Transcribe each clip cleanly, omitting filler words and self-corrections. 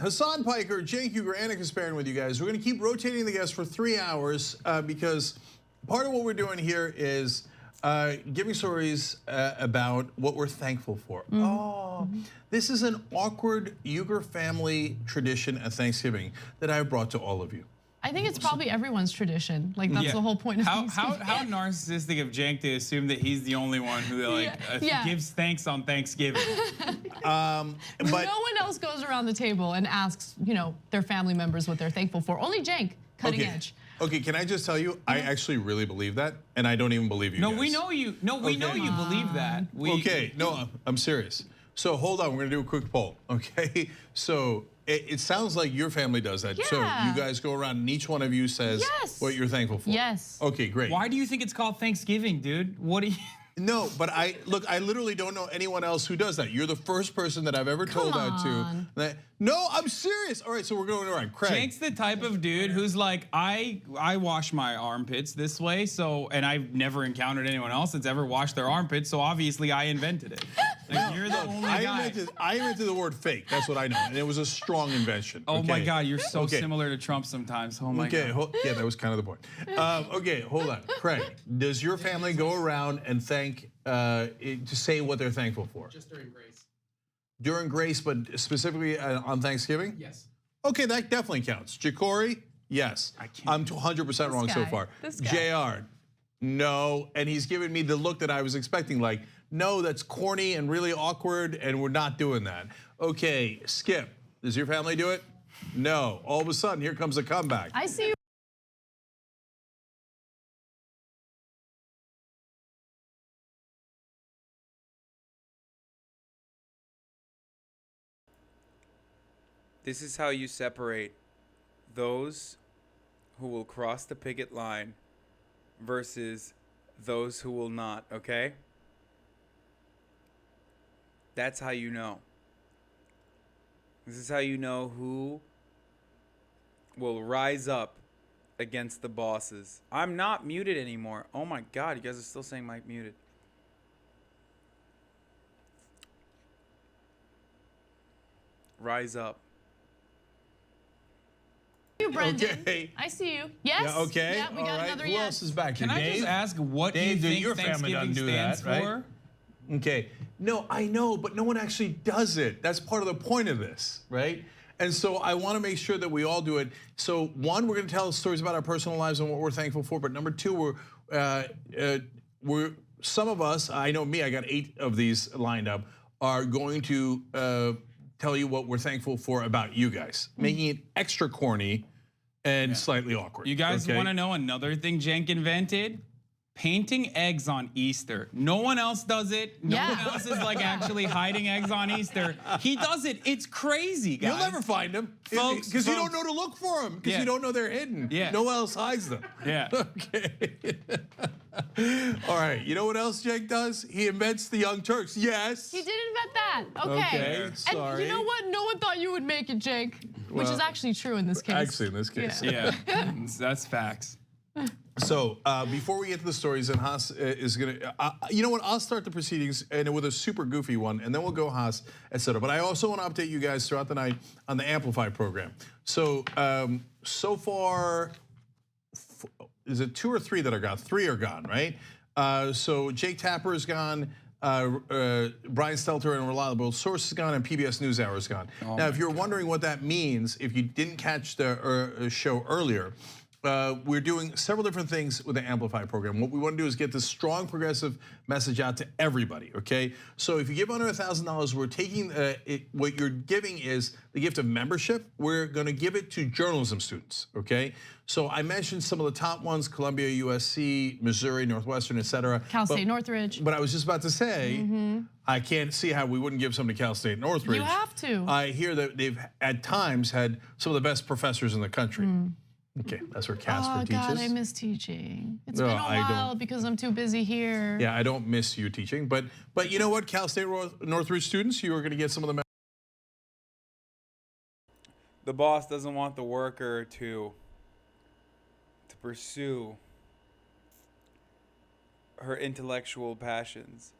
Hasan Piker, Jake Huger, Anna Kasparin with you guys. We're going to keep rotating the guests for 3 hours because part of what we're doing here is giving stories about what we're thankful for. This is an awkward Huger family tradition at Thanksgiving that I've brought to all of you. I think it's probably everyone's tradition. Like that's the whole point of Thanksgiving. How narcissistic of Jank to assume that he's the only one who gives thanks on Thanksgiving. But no one else goes around the table and asks, their family members what they're thankful for. Only Jank, cutting edge. Okay, can I just tell you, I actually really believe that, and I don't even believe you guys. We know you. No, we know you believe that. No, I'm serious. So hold on, we're gonna do a quick poll, okay? So it sounds like your family does that. Yeah. So you guys go around and each one of you says what you're thankful for. Yes. Okay, great. Why do you think it's called Thanksgiving, dude? What do you... No, but I literally don't know anyone else who does that. You're the first person that I've ever told that to. No, I'm serious. All right, so we're going around. Craig. Jake's the type of dude who's like, I wash my armpits this way, and I've never encountered anyone else that's ever washed their armpits, so obviously I invented it. Like, you're the only guy. I invented the word fake. That's what I know, and it was a strong invention. Oh my God, you're so similar to Trump sometimes. Oh my God. Yeah, that was kind of the point. Okay, hold on. Craig, does your family go around and to say what they're thankful for? Just during grace. During grace, but specifically on Thanksgiving? Yes. Okay, that definitely counts. Jacory, yes. I'm 100% wrong so far. JR, no, and he's giving me the look that I was expecting, like, no, that's corny and really awkward, and we're not doing that. Okay, Skip, does your family do it? No, all of a sudden, here comes a comeback. I see you. This is how you separate those who will cross the picket line versus those who will not, okay? That's how you know. This is how you know who will rise up against the bosses. I'm not muted anymore. Oh my God, you guys are still saying Mike muted. Rise up. Brendan. Okay. I see you. Yes. Yeah, okay. Yeah, we got another Who else is back here? Can I just ask what Dave, you think your family Thanksgiving doesn't do stands that, for? Right? Okay. No, I know, but no one actually does it. That's part of the point of this, right? And so I want to make sure that we all do it. So one, we're going to tell stories about our personal lives and what we're thankful for. But number two, we're some of us, I know me, I got 8 of these lined up, are going to tell you what we're thankful for about you guys, making it extra corny and slightly awkward. You guys want to know another thing Jank invented? Painting eggs on Easter. No one else does it. No one else is like actually hiding eggs on Easter. He does it. It's crazy, guys. You'll never find them, folks, because you don't know to look for them, because you don't know they're hidden. No one else hides them. Okay. All right. You know what else Jake does? He invents the Young Turks. Yes. He did invent that. Okay. Sorry. And you know what? No one thought you would make it, Jake. Which is actually true in this case. Actually, in this case. Yeah. That's facts. So before we get to the stories, and Haas is gonna, you know what? I'll start the proceedings and with a super goofy one, and then we'll go Haas, etc. But I also want to update you guys throughout the night on the Amplify program. So so far, is it 2 or 3 that are gone? 3 are gone, right? So Jake Tapper is gone. Brian Stelter and Reliable Source is gone, and PBS NewsHour is gone. Now, if you're wondering what that means, if you didn't catch the show earlier, we're doing several different things with the Amplify program. What we want to do is get this strong progressive message out to everybody, okay? So if you give under $1,000, we're taking, what you're giving is the gift of membership. We're gonna give it to journalism students, okay? So I mentioned some of the top ones, Columbia, USC, Missouri, Northwestern, etc. Cal State Northridge. But I was just about to say, I can't see how we wouldn't give some to Cal State Northridge. You have to. I hear that they've at times had some of the best professors in the country. Okay, that's where Casper teaches. Oh God, I miss teaching. It's been a while because I'm too busy here. Yeah, I don't miss you teaching, but you know what, Cal State Northridge students, you are going to get some of the. The boss doesn't want the worker to pursue her intellectual passions.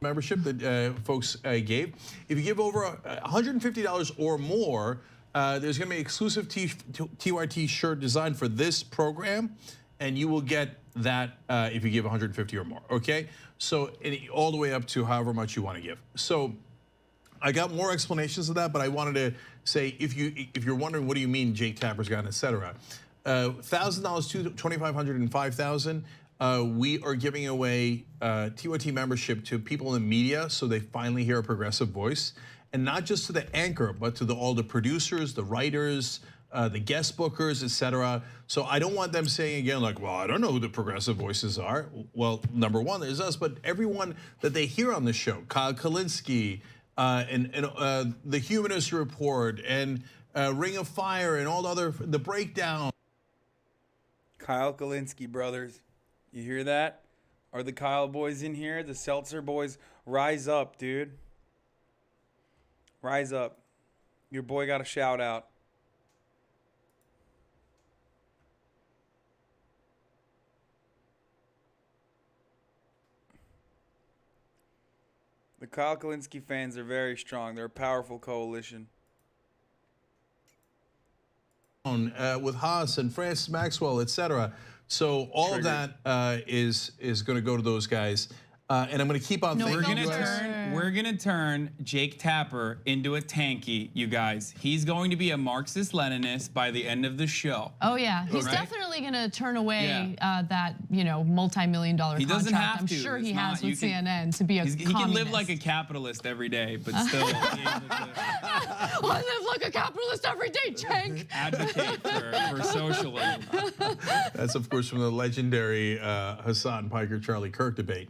membership that folks gave. If you give over $150 or more, there's going to be an exclusive TYT shirt designed for this program, and you will get that if you give 150 or more. Okay, so all the way up to however much you want to give. So I got more explanations of that, but I wanted to say if you're wondering what do you mean Jake Tapper's gotten, etc. $1,000, $2,500, and $5,000. We are giving away TYT membership to people in the media, so they finally hear a progressive voice, and not just to the anchor, but to all the producers, the writers, the guest bookers, etc. So I don't want them saying again like, well, I don't know who the progressive voices are. Well, number one, there's us, but everyone that they hear on the show, Kyle Kalinske, and the Humanist Report, and Ring of Fire, and all the breakdown. Kyle Kalinske brothers, you hear that? Are the Kyle boys in here? The Seltzer boys, rise up, dude. Rise up. Your boy got a shout out. The Kyle Kalinske fans are very strong. They're a powerful coalition. With Haas and Francis Maxwell, etc. So all of that is going to go to those guys, and I'm going to keep on thinking. We're gonna turn Jake Tapper into a tanky, you guys. He's going to be a Marxist-Leninist by the end of the show. Oh yeah, he's definitely gonna turn away that multi-million-dollar contract. Doesn't have I'm to. sure he has with CNN to be a communist. He can live like a capitalist every day, but still be able to I live like a capitalist every day, Jake. Advocate for socialism. That's of course from the legendary Hasan Piker Charlie Kirk debate.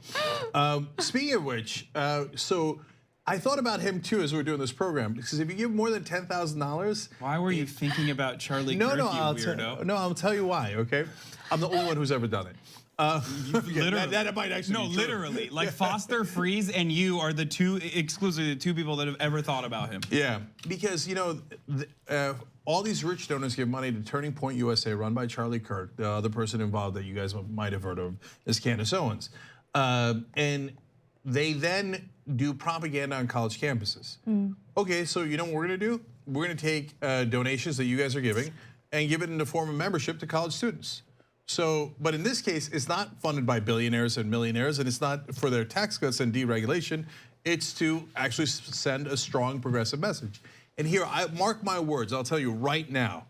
Speaking of which, so I thought about him too as we were doing this program, because if you give more than $10,000, why were you thinking about Charlie Kirk, you weirdo? I'll tell you why. Okay, I'm the only one who's ever done it. Literally, that might actually be true. Literally, like Foster Freeze and you are exclusively the two people that have ever thought about him. Yeah, because all these rich donors give money to Turning Point USA, run by Charlie Kirk. The other person involved that you guys might have heard of is Candace Owens, and they then do propaganda on college campuses. Okay, so you know what we're gonna do? We're gonna take donations that you guys are giving and give it in the form of membership to college students. So, but in this case, it's not funded by billionaires and millionaires, and it's not for their tax cuts and deregulation. It's to actually send a strong progressive message. And here, mark my words, I'll tell you right now,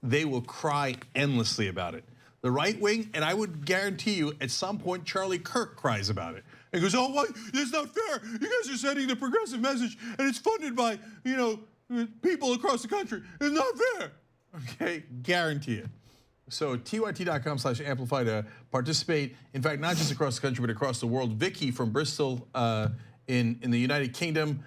they will cry endlessly about it. The right wing, and I would guarantee you, at some point, Charlie Kirk cries about it. And goes, oh, what? That's not fair. You guys are sending the progressive message, and it's funded by, people across the country. It's not fair. Okay, guarantee it. So tyt.com/amplify to participate. In fact, not just across the country, but across the world. Vicky from Bristol in the United Kingdom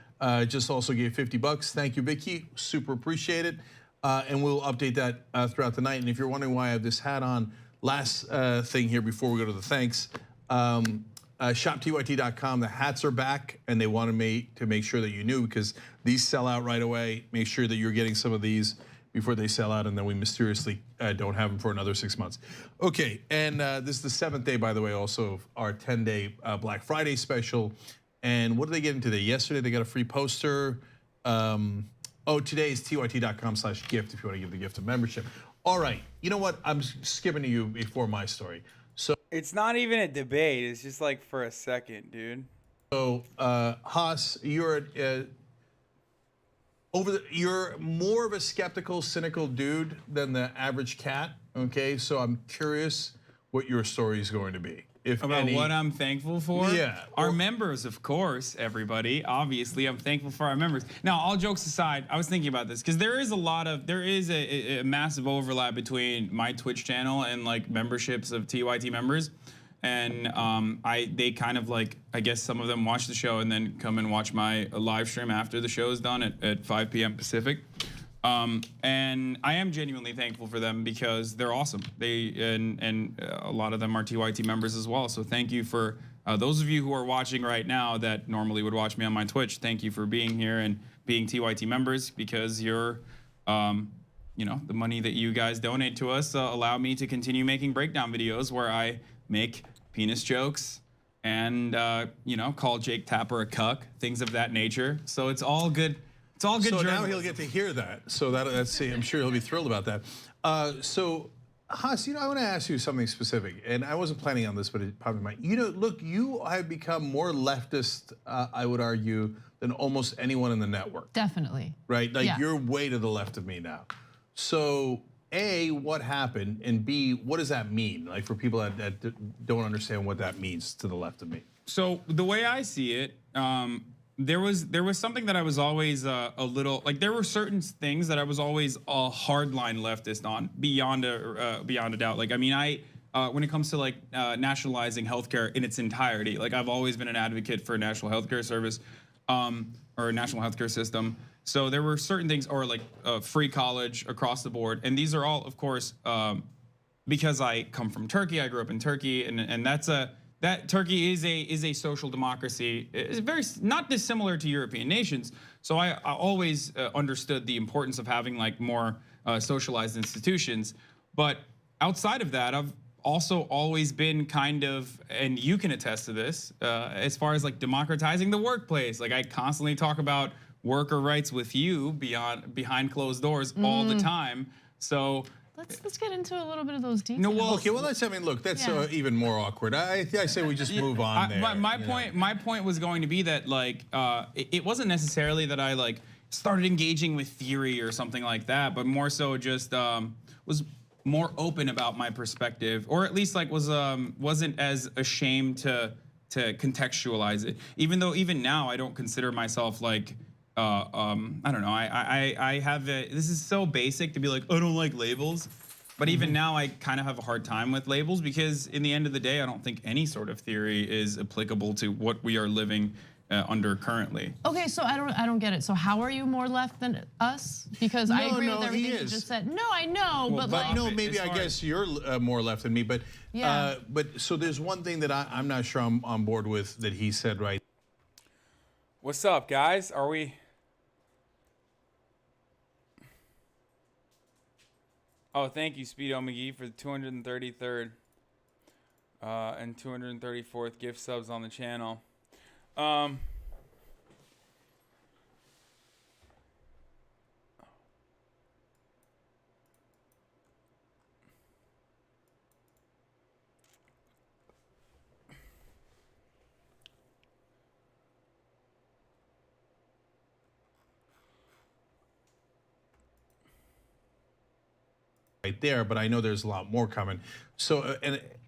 just also gave $50. Thank you, Vicky. Super appreciate it. And we'll update that throughout the night. And if you're wondering why I have this hat on, last thing here before we go to the thanks. ShopTYT.com, the hats are back, and they wanted me to make sure that you knew, because these sell out right away. Make sure that you're getting some of these before they sell out, and then we mysteriously don't have them for another 6 months. Okay, and this is the 7th day, by the way, also of our 10-day Black Friday special. And what did they get into today? Yesterday they got a free poster. Today is tyt.com/gift if you want to give the gift of membership. All right, you know what? I'm skipping to you before my story. So it's not even a debate. It's just like for a second, dude. So Haas, you're more of a skeptical, cynical dude than the average cat. Okay, so I'm curious what your story is going to be. About what I'm thankful for? Yeah. Our members, of course, everybody. Obviously, I'm thankful for our members. Now, all jokes aside, I was thinking about this because there is a massive overlap between my Twitch channel and like memberships of TYT members. And they kind of like, I guess some of them watch the show and then come and watch my live stream after the show is done at 5 p.m. Pacific. And I am genuinely thankful for them because they're awesome. And a lot of them are TYT members as well. So thank you for those of you who are watching right now that normally would watch me on my Twitch. Thank you for being here and being TYT members, because you're, the money that you guys donate to us allow me to continue making breakdown videos where I make penis jokes and call Jake Tapper a cuck, things of that nature. So it's all good. It's all good. So journalism. now he'll get to hear that. So that's I'm sure he'll be thrilled about that. So Haas, I want to ask you something specific, and I wasn't planning on this, but it probably might. Look, you have become more leftist, I would argue, than almost anyone in the network. Definitely. Right? Like you're way to the left of me now. So A, what happened? And B, what does that mean? Like for people that don't understand what that means to the left of me. So the way I see it, there was something that I was always a little like. There were certain things that I was always a hardline leftist on, beyond a doubt. Like I mean, when it comes to like nationalizing healthcare in its entirety, like I've always been an advocate for a national healthcare service, or a national healthcare system. So there were certain things, or like free college across the board, and these are all, of course, because I come from Turkey. I grew up in Turkey, and that Turkey is a social democracy. It's very not dissimilar to European nations. So I always understood the importance of having like more socialized institutions. But outside of that, I've also always been kind of, and you can attest to this, as far as like democratizing the workplace. Like I constantly talk about worker rights with you behind closed doors all the time. So. Let's get into a little bit of those details. No, well, okay, well, look, that's even more awkward. I say we just move on there. My point was going to be that like it wasn't necessarily that I like started engaging with theory or something like that, but more so just was more open about my perspective, or at least like wasn't as ashamed to contextualize it. Even though even now I don't consider myself like. I don't know. I have this is so basic to be like, I don't like labels, but even now I kind of have a hard time with labels because in the end of the day, I don't think any sort of theory is applicable to what we are living under currently. Okay, so I don't get it. So how are you more left than us? Because I agree with everything you just said. No, I know, well, but like, maybe I guess you're more left than me, but so there's one thing that I'm not sure I'm on board with that he said right. What's up, guys? Are we? Oh, thank you, Speedo McGee, for the 233rd and 234th gift subs on the channel. Right there, but I know there's a lot more coming. So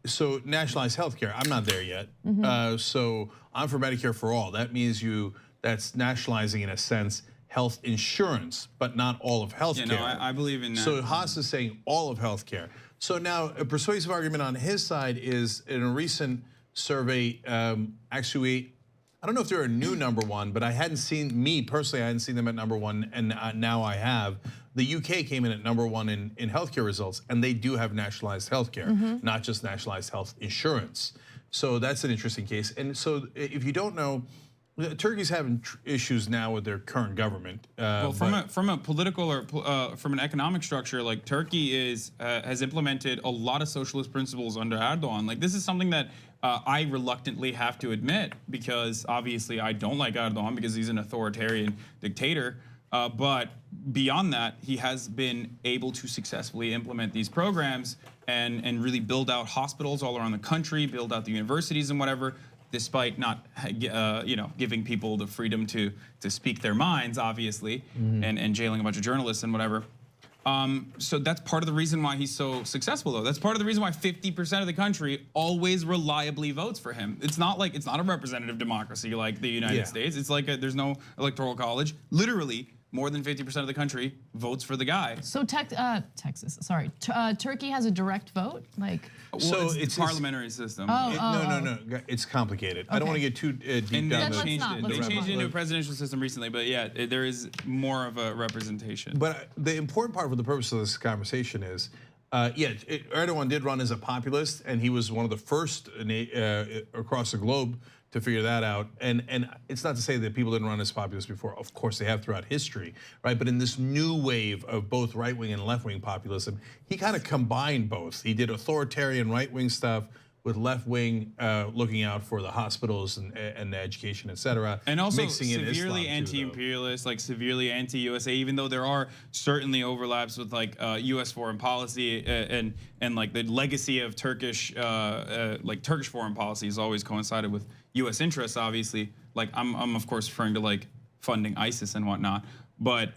so nationalized healthcare, I'm not there yet. So I'm for Medicare for all. That means that's nationalizing in a sense health insurance, but not all of healthcare. Yeah, no, I believe in that. So Haas is saying all of healthcare. So now a persuasive argument on his side is in a recent survey, actually. I don't know if they're a new #1, but I hadn't seen them at #1, and now I have. The UK came in at #1 in healthcare results, and they do have nationalized healthcare, not just nationalized health insurance. So that's an interesting case. And so if you don't know, Turkey's having issues now with their current government. Well, from a political or from an economic structure, like Turkey has implemented a lot of socialist principles under Erdogan. Like this is something that I reluctantly have to admit because obviously I don't like Erdogan because he's an authoritarian dictator. But beyond that, he has been able to successfully implement these programs and really build out hospitals all around the country, build out the universities and whatever, despite not giving people the freedom to speak their minds, obviously, and jailing a bunch of journalists and whatever. So that's part of the reason why he's so successful, though. That's part of the reason why 50% of the country always reliably votes for him. It's not a representative democracy like the United States. It's like there's no electoral college. Literally, more than 50% of the country votes for the guy. So Turkey has a direct vote, like. So it's a parliamentary system. No. It's complicated. Okay. I don't want to get too deep down. They changed it into a presidential system recently, but yeah, there is more of a representation. But the important part for the purpose of this conversation is, Erdogan did run as a populist, and he was one of the first across the globe to figure that out. And it's not to say that people didn't run as populists before. Of course, they have throughout history, right? But in this new wave of both right-wing and left-wing populism, he kind of combined both. He did authoritarian right-wing stuff with left wing looking out for the hospitals and the education, et cetera. And also mixing in severely Islam, anti-imperialist, like severely anti-USA, even though there are certainly overlaps with like US foreign policy and like the legacy of Turkish foreign policy has always coincided with US interests, obviously. Like I'm of course referring to like funding ISIS and whatnot. But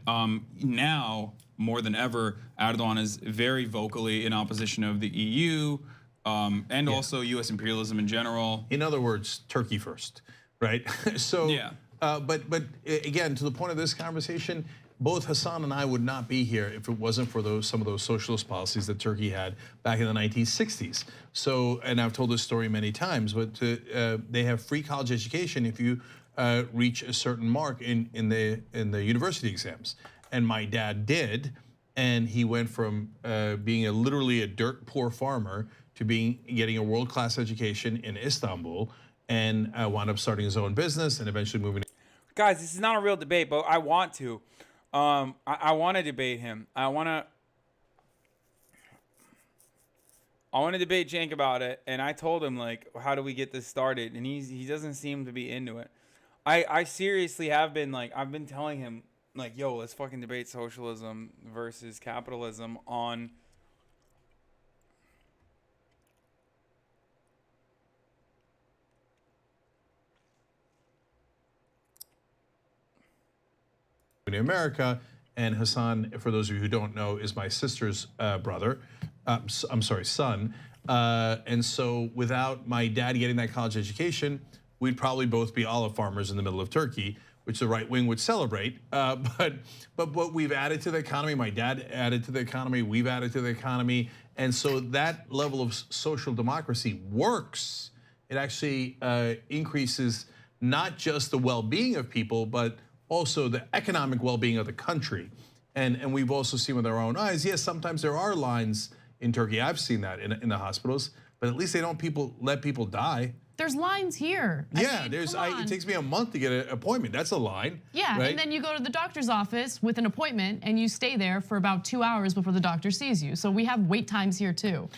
now, more than ever, Erdogan is very vocally in opposition of the EU and also U.S. imperialism in general. In other words, Turkey first, right? So, yeah. But again, to the point of this conversation, both Hasan and I would not be here if it wasn't for some of those socialist policies that Turkey had back in the 1960s. So, and I've told this story many times, but they have free college education if you reach a certain mark in the university exams, and my dad did, and he went from being literally a dirt poor farmer to getting a world-class education in Istanbul, and wound up starting his own business and eventually moving. Guys, this is not a real debate, but I want to. I want to debate him. I want to debate Cenk about it, and I told him like, how do we get this started? And he doesn't seem to be into it. I seriously have been like, I've been telling him like, yo, let's fucking debate socialism versus capitalism on America. And Hasan, for those of you who don't know, is my sister's brother. I'm sorry, son. And so without my dad getting that college education, we'd probably both be olive farmers in the middle of Turkey, which the right wing would celebrate. But what we've added to the economy, my dad added to the economy, we've added to the economy. And so that level of social democracy works. It actually increases not just the well-being of people, but also the economic well-being of the country. And we've also seen with our own eyes, yes, sometimes there are lines in Turkey. I've seen that in the hospitals, but at least they don't let people die. There's lines here. Yeah, it takes me a month to get an appointment. That's a line. Yeah, right? And then you go to the doctor's office with an appointment and you stay there for about 2 hours before the doctor sees you. So we have wait times here too.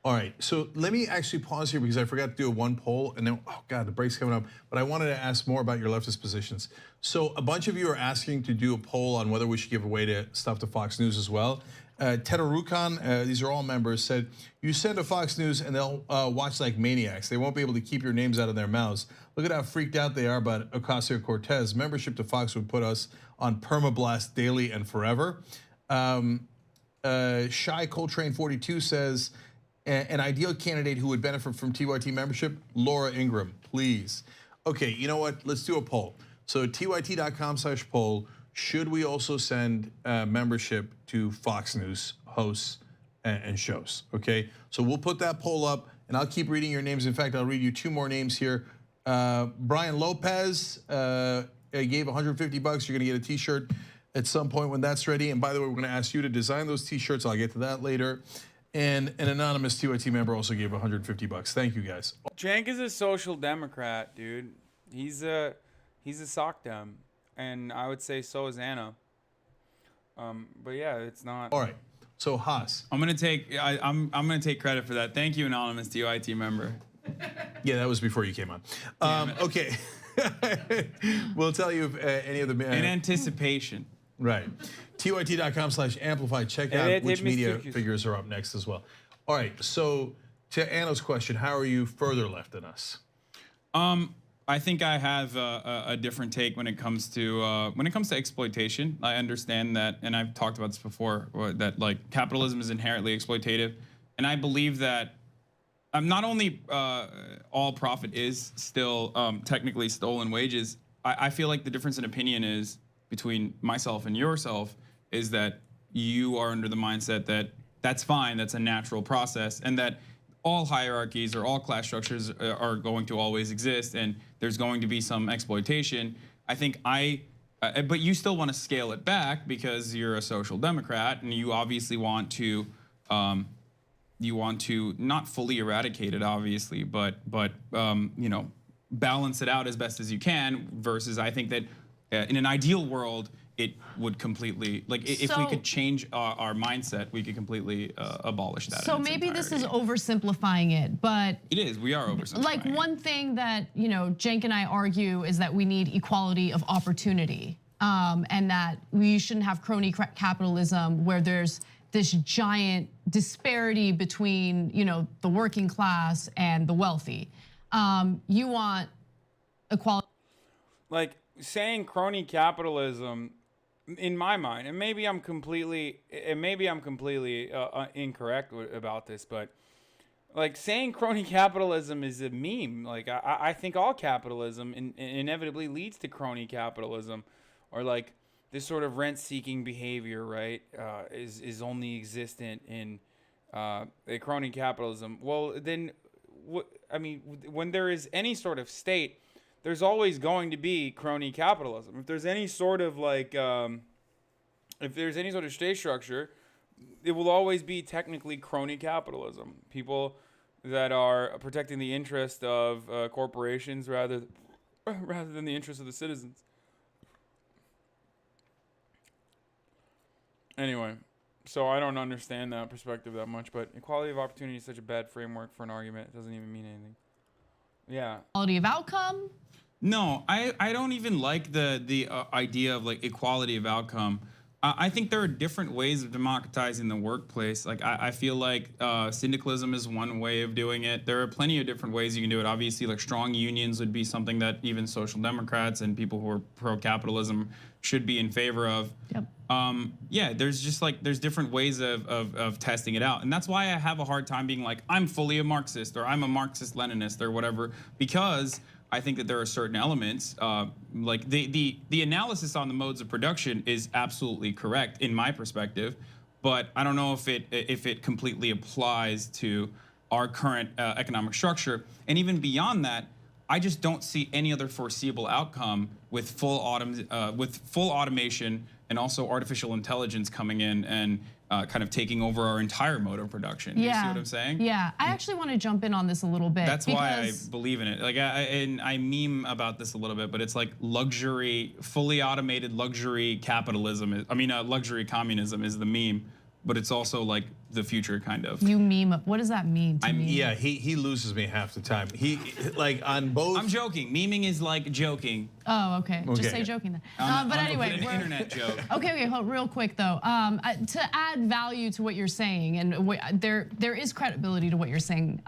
All right, so let me actually pause here because I forgot to do one poll and then, oh God, the break's coming up. But I wanted to ask more about your leftist positions. So a bunch of you are asking to do a poll on whether we should give away stuff to Fox News as well. Tetarukan, these are all members, said, you send to Fox News and they'll watch like maniacs. They won't be able to keep your names out of their mouths. Look at how freaked out they are about Ocasio-Cortez. Membership to Fox would put us on permablast daily and forever. Shy Coltrane 42 says, an ideal candidate who would benefit from TYT membership, Laura Ingraham, please. Okay, you know what? Let's do a poll. So tyt.com/poll. Should we also send membership to Fox News hosts and shows? Okay, so we'll put that poll up, and I'll keep reading your names. In fact, I'll read you 2 more names here. Brian Lopez gave $150. You're gonna get a T-shirt at some point when that's ready. And by the way, we're gonna ask you to design those T-shirts. I'll get to that later. And an anonymous TYT member also gave $150. Thank you, guys. Cenk is a social democrat, dude. He's a sock dem, and I would say so is Anna. But yeah, it's not. All right. So Haas. I'm gonna take credit for that. Thank you, anonymous TYT member. Yeah, that was before you came on. Okay. We'll tell you if any of the in anticipation. Right. tyt.com/amplify. Check out which media figures are up next as well. All right. So to Anna's question, how are you further left than us? I think I have a different take when it comes to exploitation. I understand that, and I've talked about this before, that like capitalism is inherently exploitative, and I believe that not only all profit is still technically stolen wages. I feel like the difference in opinion is between myself and yourself is that you are under the mindset that that's fine, that's a natural process, and that all hierarchies or all class structures are going to always exist, and there's going to be some exploitation. I think but you still want to scale it back because you're a social democrat, and you obviously want to, not fully eradicate it, obviously, but you know, balance it out as best as you can. Versus, I think that in an ideal world, it would completely, like, if we could change our mindset, we could completely abolish that. So maybe this is oversimplifying it, but it is. We are oversimplifying. Like one thing that Cenk and I argue is that we need equality of opportunity, and that we shouldn't have crony capitalism where there's this giant disparity between the working class and the wealthy. You want equality. Like saying crony capitalism, in my mind, and maybe I'm completely incorrect about this, but like saying crony capitalism is a meme. Like I think all capitalism inevitably leads to crony capitalism, or like this sort of rent-seeking behavior, right? Is only existent in a crony capitalism. Well, then, I mean, when there is any sort of state, there's always going to be crony capitalism. If there's any sort of if there's any sort of state structure, it will always be technically crony capitalism. People that are protecting the interest of corporations rather than the interest of the citizens. Anyway, so I don't understand that perspective that much, but equality of opportunity is such a bad framework for an argument. It doesn't even mean anything. Yeah. Equality of outcome. No, I don't even like the idea of like equality of outcome. I think there are different ways of democratizing the workplace. Like I feel like syndicalism is one way of doing it. There are plenty of different ways you can do it. Obviously, like strong unions would be something that even social democrats and people who are pro-capitalism should be in favor of. Yep. Yeah, there's different ways of testing it out. And that's why I have a hard time being like, I'm fully a Marxist or I'm a Marxist-Leninist or whatever, because I think that there are certain elements, like the analysis on the modes of production is absolutely correct in my perspective, but I don't know if it completely applies to our current economic structure. And even beyond that, I just don't see any other foreseeable outcome with full automation and also artificial intelligence coming in and kind of taking over our entire mode of production. Yeah. You see what I'm saying? Yeah, I actually want to jump in on this a little bit. That's why I believe in it. Like I meme about this a little bit, but it's like luxury, fully automated luxury capitalism. Luxury communism is the meme, but it's also like the future kind of. You meme. What does that mean to me? Yeah, he loses me half the time. He like on both. I'm joking. Memeing is like joking. Oh, okay. Just say joking then. But anyway, we're an internet joke. Okay. Hold real quick though. To add value to what you're saying, and there is credibility to what you're saying.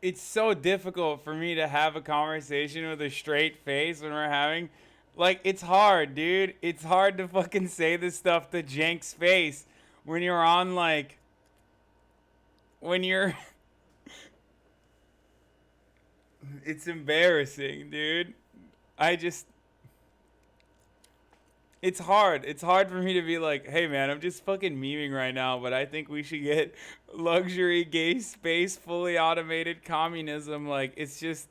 It's so difficult for me to have a conversation with a straight face when we're having, like, it's hard, dude. It's hard to fucking say this stuff to Cenk's face. When you're on, like, it's embarrassing, dude. It's hard. It's hard for me to be like, hey man, I'm just fucking memeing right now, but I think we should get luxury gay space, fully automated communism. Like, it's just.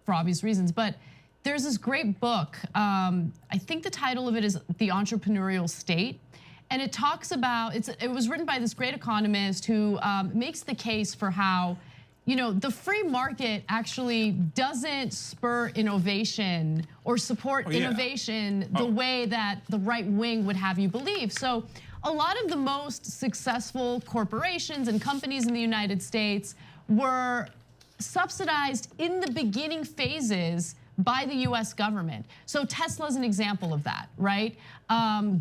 For obvious reasons, but there's this great book. I think the title of it is The Entrepreneurial State, and it talks about it was written by this great economist who makes the case for how the free market actually doesn't spur innovation or support innovation the way that the right wing would have you believe. So a lot of the most successful corporations and companies in the United States were subsidized in the beginning phases by the US government. So Tesla's an example of that, right?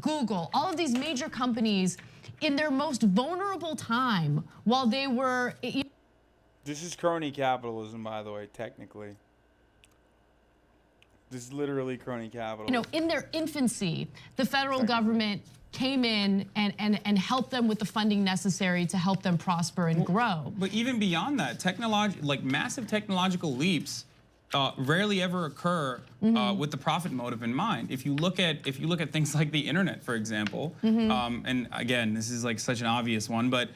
Google, all of these major companies in their most vulnerable time while they were. This is crony capitalism, by the way, technically. This is literally crony capitalism. In their infancy, the federal government came in and helped them with the funding necessary to help them prosper and grow. But even beyond that, massive technological leaps rarely ever occur with the profit motive in mind. If you look at things like the internet, for example, and again, this is like such an obvious one, but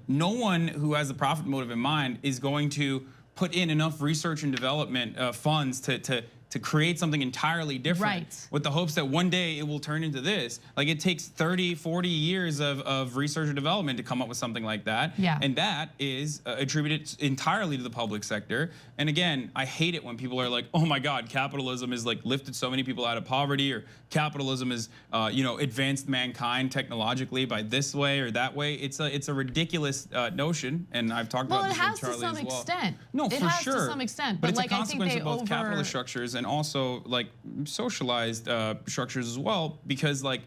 no one who has the profit motive in mind is going to put in enough research and development funds to to create something entirely different Right. with the hopes that one day it will turn into this. Like it takes 30, 40 years of research and development to come up with something like that. Yeah. And that is attributed entirely to the public sector. And again, I hate it when people are like, oh my God, capitalism has like lifted so many people out of poverty, or capitalism has advanced mankind technologically by this way or that way. It's a ridiculous notion, and I've talked Well, about it this has with to Charlie some as well. extent. No, it for has sure. to some extent, but but it's like a I think consequence they of both capitalist structures and also like socialized structures as well. Because like,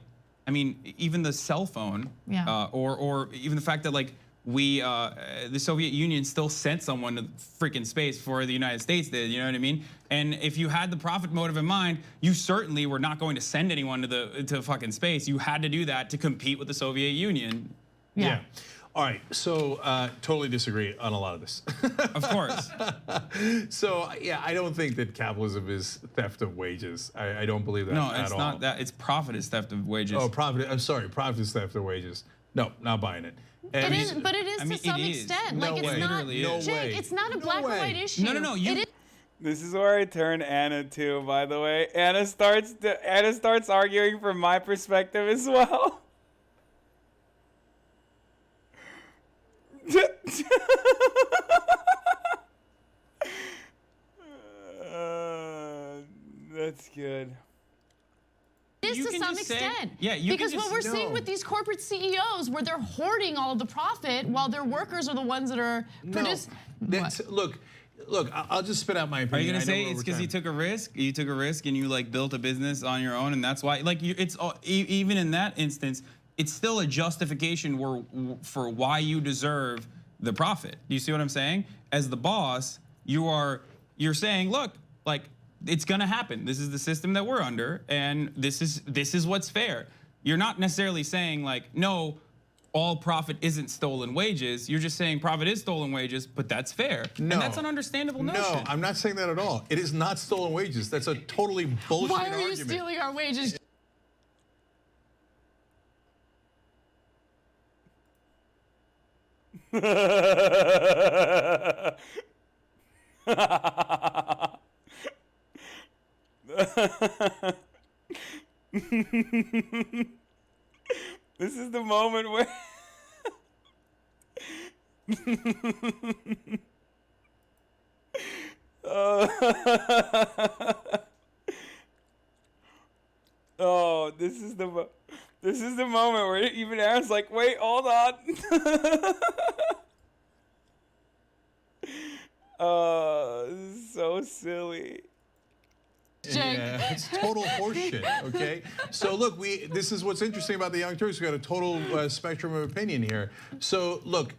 I mean, even the cell phone, Yeah. or even the fact that like the Soviet Union still sent someone to freaking space before the United States did, you know what I mean? And if you had the profit motive in mind, you certainly were not going to send anyone to fucking space. You had to do that to compete with the Soviet Union. Yeah. All right, so totally disagree on a lot of this. Of course. So yeah, I don't think that capitalism is theft of wages. I don't believe that No, at it's all. not that. It's profit is theft of wages. Oh, profit. I'm sorry, profit is theft of wages. No, not buying it. It is, but it is I mean, to some it is. extent. No like way. it's not, Literally is. No Jake, way. it's not a No black or way. white issue. No. It is. This is where I turn Anna to, by the way. Anna starts arguing from my perspective as well. That's good. It is You to can some just say- extent. yeah, you can because just- what we're seeing No. with these corporate CEOs, where they're hoarding all of the profit while their workers are the ones that are producing. That's, look, I'll just spit out my opinion. Are you gonna I know say we're it's over because you time. took a risk? You took a risk and you like built a business on your own, and that's why. Like it's even in that instance, it's still a justification for why you deserve the profit. Do you see what I'm saying? As the boss, you're saying, look, like it's gonna happen. This is the system that we're under, and this is what's fair. You're not necessarily saying like, no, all profit isn't stolen wages. You're just saying profit is stolen wages, but that's fair. No. And that's an understandable notion. No, I'm not saying that at all. It is not stolen wages. That's a totally bullshit Why are you argument. stealing our wages? This is the moment where oh, this is the moment where even Aaron's like, wait, hold on. Oh, this is so silly. Jake. Yeah, it's total horseshit. Okay, so look, this is what's interesting about the Young Turks. We got a total spectrum of opinion here. So look,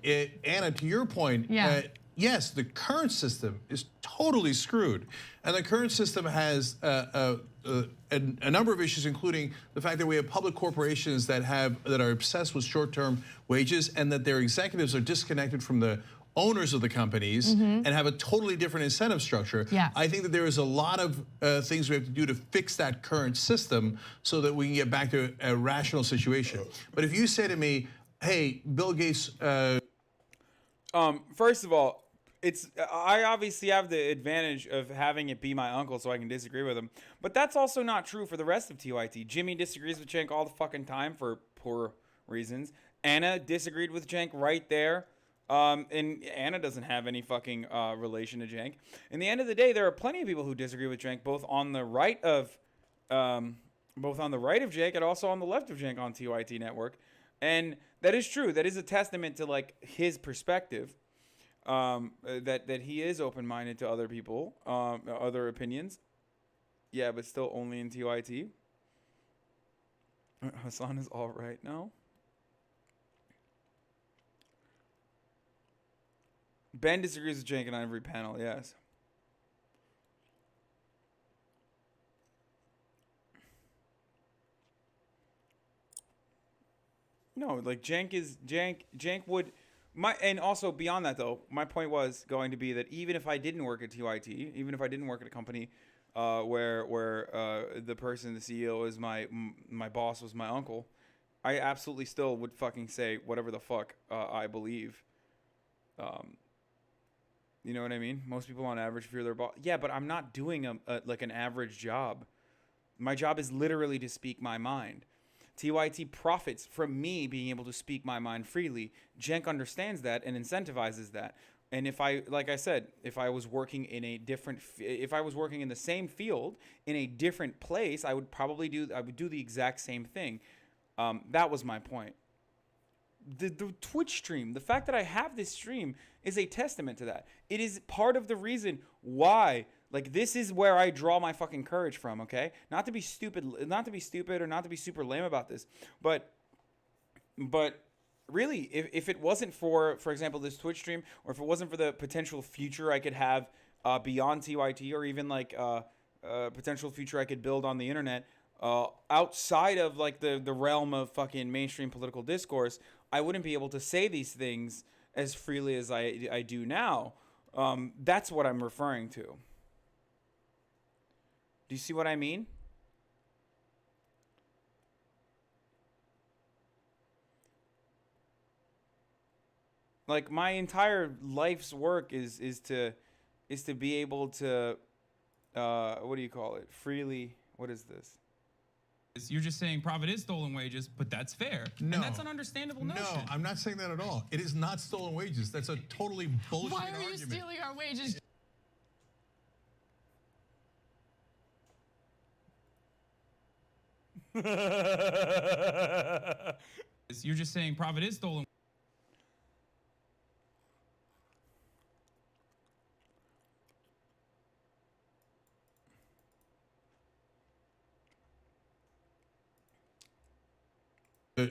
Anna, to your point, Yeah. Yes, the current system is totally screwed, and the current system has a number of issues, including the fact that we have public corporations that are obsessed with short-term wages, and that their executives are disconnected from the owners of the companies and have a totally different incentive structure. Yes. I think that there is a lot of things we have to do to fix that current system so that we can get back to a rational situation. But if you say to me, hey, Bill Gates. First of all, I obviously have the advantage of having it be my uncle, so I can disagree with him. But that's also not true for the rest of TYT. Jimmy disagrees with Cenk all the fucking time for poor reasons. Anna disagreed with Cenk right there. And Anna doesn't have any fucking relation to Cenk. In the end of the day, there are plenty of people who disagree with Cenk, both on the right of Cenk and also on the left of Cenk on TYT network. And that is true. That is a testament to like his perspective. That he is open-minded to other people, other opinions. Yeah, but still only in TYT. Hasan is all right now. Ben disagrees with Cenk on every panel, yes. No, like Cenk would and also beyond that though, my point was going to be that even if I didn't work at TYT, even if I didn't work at a company where the person, the CEO is my boss was my uncle, I absolutely still would fucking say whatever the fuck I believe. You know what I mean? Most people on average fear their boss. Yeah, but I'm not doing like an average job. My job is literally to speak my mind. TYT profits from me being able to speak my mind freely. Jenk understands that and incentivizes that. And if I, like I said, if I was working in a different, if I was working in the same field in a different place, I would do the exact same thing. That was my point. The Twitch stream, the fact that I have this stream is a testament to that. It is part of the reason why, like, this is where I draw my fucking courage from, okay? Not to be stupid or not to be super lame about this, but really, if it wasn't for example, this Twitch stream, or if it wasn't for the potential future I could have beyond TYT, or even like potential future I could build on the internet, outside of like the realm of fucking mainstream political discourse, I wouldn't be able to say these things as freely as I do now. That's what I'm referring to. Do you see what I mean? Like, my entire life's work is to be able to what do you call it? Freely, what is this? You're just saying profit is stolen wages, but that's fair. No. And that's an understandable notion. No, I'm not saying that at all. It is not stolen wages. That's a totally bullshit argument. Why are you stealing our wages? You're just saying profit is stolen.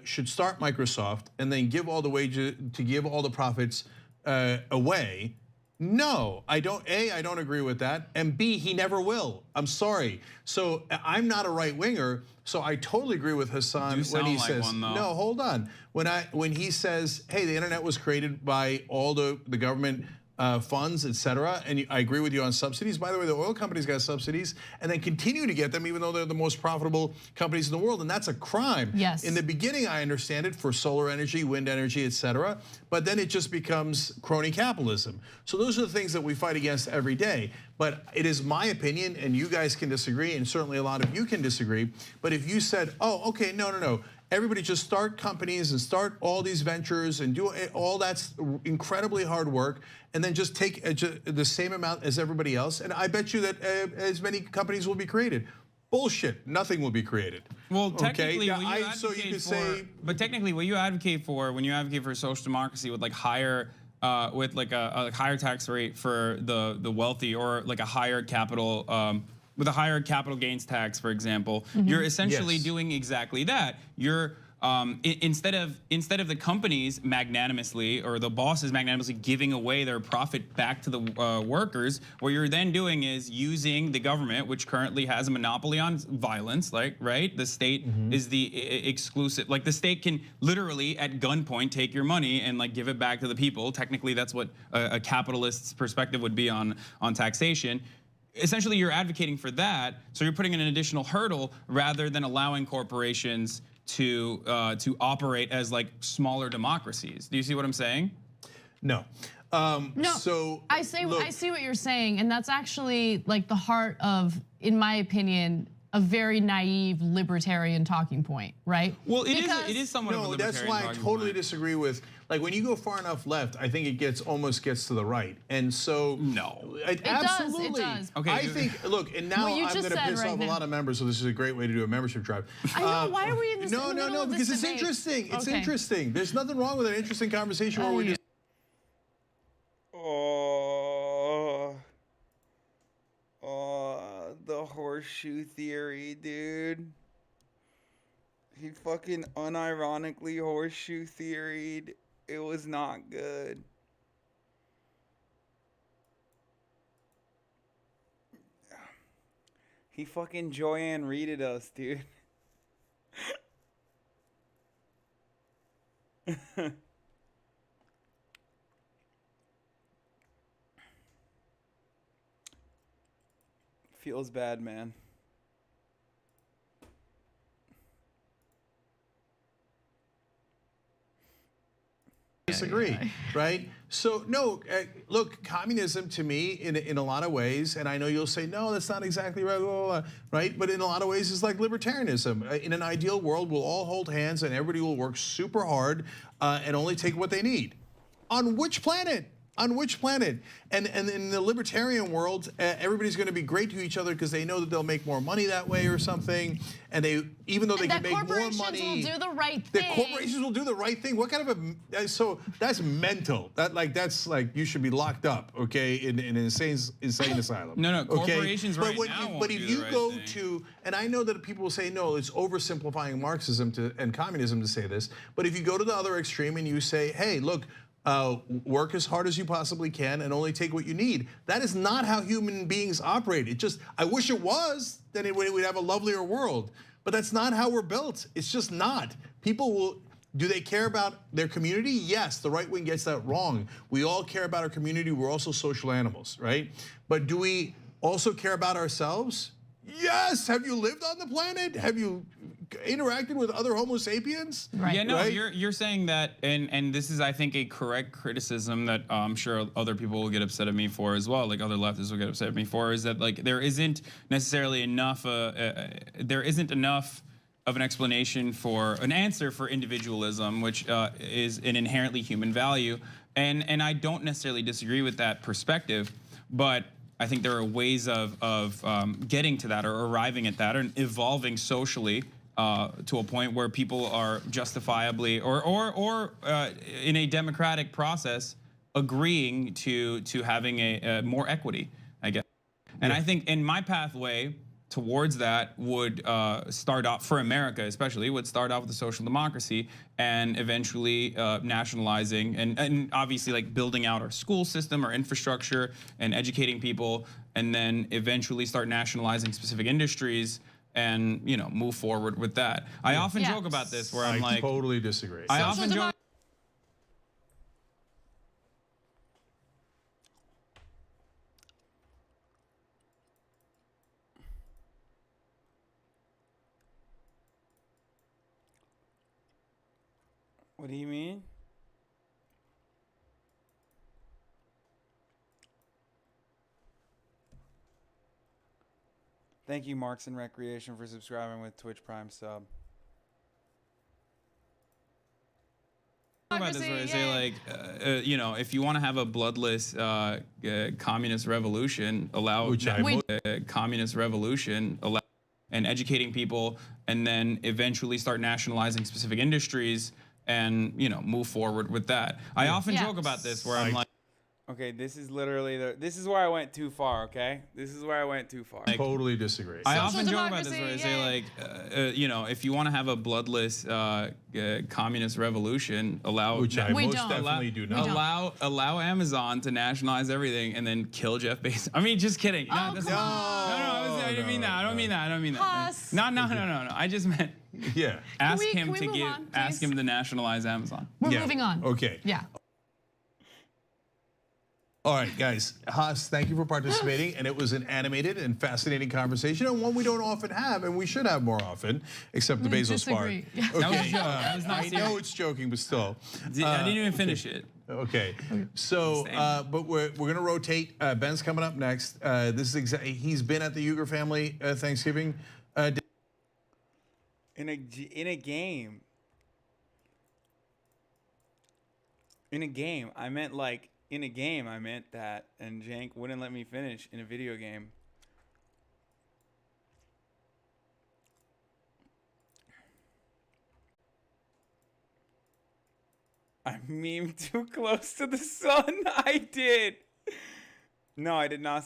Should start Microsoft and then give all the wages, to give all the profits away. No, I don't. A, I don't agree with that, and B, he never will. I'm sorry. So I'm not a right winger. So I totally agree with Hasan when he says, "No, hold on." When he says, "Hey, the internet was created by all the government funds, etc." And I agree with you on subsidies. By the way, the oil companies got subsidies and then continue to get them, even though they're the most profitable companies in the world, and that's a crime. Yes. In the beginning, I understand it for solar energy, wind energy, etc. But then it just becomes crony capitalism. So those are the things that we fight against every day. But it is my opinion, and you guys can disagree, and certainly a lot of you can disagree. But if you said, "Oh, okay, no. Everybody just start companies and start all these ventures and do all that's incredibly hard work, and then just take the same amount as everybody else, and I bet you that as many companies will be created." Bullshit. Nothing will be created. Well, technically, okay? what you advocate but technically, what you advocate for when you advocate for social democracy with like higher, with like a higher tax rate for the wealthy, or like a higher capital. With a higher capital gains tax, for example, you're essentially doing exactly that. You're instead of the companies magnanimously, or the bosses magnanimously giving away their profit back to the workers, what you're then doing is using the government, which currently has a monopoly on violence, like, right? The state is the exclusive, like the state can literally at gunpoint take your money and like give it back to the people. Technically, that's what a capitalist's perspective would be on taxation. Essentially, you're advocating for that, so you're putting in an additional hurdle rather than allowing corporations to operate as like smaller democracies. Do you see what I'm saying? No. No. So I see what you're saying, and that's actually like the heart of, in my opinion, a very naive libertarian talking point, right? Well, it is somewhat of a libertarian that's why I totally disagree with, like, when you go far enough left, I think it almost gets to the right. And so no. Absolutely. It does. Okay. I think, look, and now I'm going to piss off a lot of members, so this is a great way to do a membership drive. I know, why are we in this No, because it's interesting. It's interesting. There's nothing wrong with an interesting conversation where we just the horseshoe theory, dude. He fucking unironically horseshoe theoried. It was not good. He fucking Joanne Reeded us, dude. Feels bad, man. disagree, right? So no, look, communism to me, in a lot of ways, and I know you'll say no, that's not exactly right, blah, blah, blah, right? But in a lot of ways, it's like libertarianism. In an ideal world, we'll all hold hands and everybody will work super hard and only take what they need. On which planet? On which planet? And in the libertarian world, everybody's going to be great to each other because they know that they'll make more money that way or something. And even though they can make more money, corporations will do the right the thing. corporations will do the right thing. What kind of a so that's mental. That's like you should be locked up, okay, in an insane asylum. No, corporations okay? right But if you go to, and I know that people will say no, it's oversimplifying Marxism and communism to say this. But if you go to the other extreme and you say, hey, look. Work as hard as you possibly can and only take what you need. That is not how human beings operate. I wish it was, then we'd have a lovelier world. But that's not how we're built. It's just not. Do they care about their community? Yes, the right wing gets that wrong. We all care about our community. We're also social animals, right? But do we also care about ourselves? Yes. Have you lived on the planet? Have you interacted with other Homo sapiens? Right. Yeah, no, right? you're saying that, and this is, I think, a correct criticism that I'm sure other people will get upset at me for as well, like other leftists will get upset at me for, is that like there isn't necessarily enough, there isn't enough of an explanation for an answer for individualism, which is an inherently human value, and I don't necessarily disagree with that perspective, but I think there are ways of getting to that or arriving at that and evolving socially to a point where people are justifiably or in a democratic process agreeing to having a more equity, I guess. And I think in my pathway towards that would start off, for America especially, would start off with the social democracy and eventually nationalizing and obviously like building out our school system, our infrastructure, and educating people, and then eventually start nationalizing specific industries and move forward with that. I often joke about this where I'm like, totally disagree. I often joke. What do you mean? Thank you, Marks and Recreation, for subscribing with Twitch Prime sub. About this where I say like, if you want to have a bloodless communist revolution, allow communist revolution, allow and educating people, and then eventually start nationalizing specific industries and move forward with that. I often joke about this where I'm like, okay, this is literally this is where I went too far. Okay, this is where I went too far. Totally disagree. I often joke about this where I say like, if you want to have a bloodless communist revolution, allow which I most definitely do not. Allow Amazon to nationalize everything and then kill Jeff Bezos. I mean, just kidding. Oh, No, I didn't mean that. I don't mean that. I don't mean that. No. I just meant ask him to nationalize Amazon. We're moving on. Okay. Yeah. All right, guys. Haas, thank you for participating, and it was an animated and fascinating conversation, and one we don't often have, and we should have more often, except the Bezos part. Okay, I know it's joking, but still. I didn't even finish it. Okay, so but we're gonna rotate. Ben's coming up next. This is he's been at the Uyghur family Thanksgiving. In a game. In a game, I meant like. In a game, I meant that, and Jank wouldn't let me finish in a video game. I memed too close to the sun. I did. No, I did not.